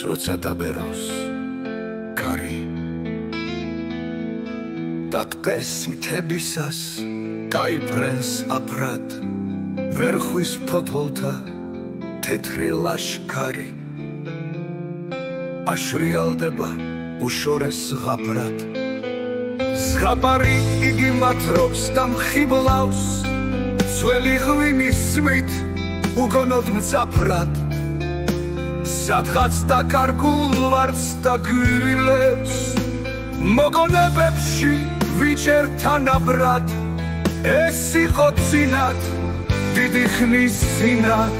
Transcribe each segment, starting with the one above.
როცა დაბერავს კარი და დღეს მთებისას გაიფრენს აფრად ვერ ხვის ფოთოლთა თეთრი ლაშქარი აშრიალდება უშორეს ზღაპრად ზღაპარი იგი მათრობს და მხიბლავს ძველი ღვინის სვით უგონოდ მძაფრად სადღაც დაკარგულ ვარდს და გვირილებს მოგონებებში ვიჭერ თანაბრად ეს იყო წინათ დიდი ხნის წინათ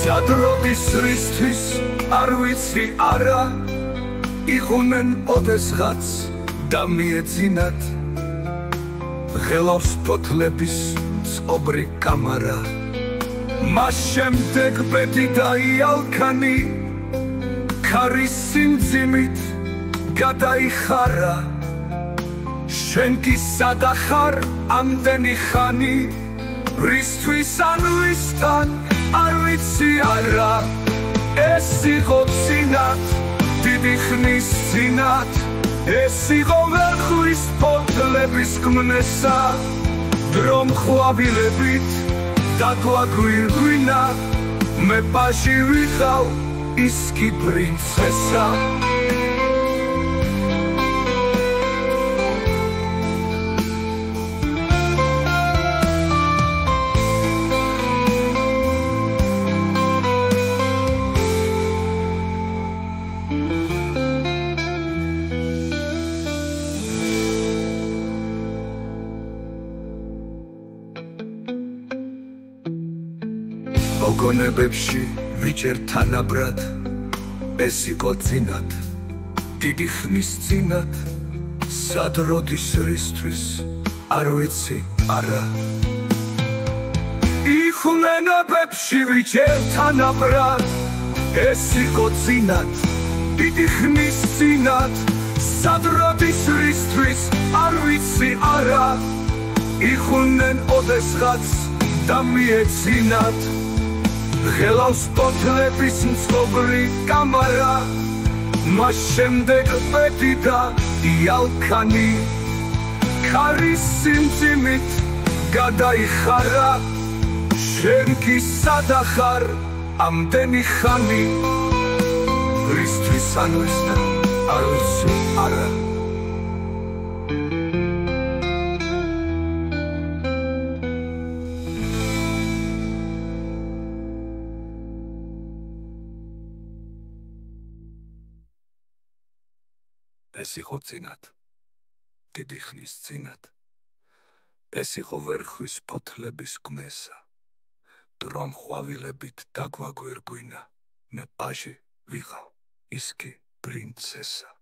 სადროდის რისთვის არ ვიცი არა იხუნენ ოდესღაც და მიეძინათ ღელავს ფოთლების წყობრი კამარა მას შემდეგ ბედი და იალქანი ქარის სიმძიმით გადაიხარა შენ კი სადა ხარ ამდენი ხანი რისთვის ან ვისთან არ ვიცი არა ეს იყო წინათ დიდი ხნის წინათ ეს იყო ვერხვის ფოთლების ქმნესა დრომ ხვავილებით დაგვაგვირგვინა მე პაში ვიყავ ის კი პრინცესა მოგონებებში ვიჭერ თანაბრად ეს იყო წინათ დიდი ხნის წინათ სადროდის რისთვის არ ვიცი არა იხუნენებებში ვიჭერ თანაბრად ეს იყო წინათ დიდი ხნის წინათ სადროდის რისთვის არ ვიცი არა იხუნენ ოდესღაც და მიეძინათ ღელავს ფოთლების წყობრი კამარა მას შემდეგ ბედი და იალქანი ქარის სიმძიმით გადაიხარა შენ კი სადა ხარ ამდენი ხანი რისთვის ან ვისთან არ ვიცი არა ეს იყო წინათ დიდი ხნის წინათ ეს იყო ვერხვის ფოთლების ქმნესა დრომ ხვავილებით დაგვაგვირგვინა მე პაჟი ვიყავ ის კი პრინცესა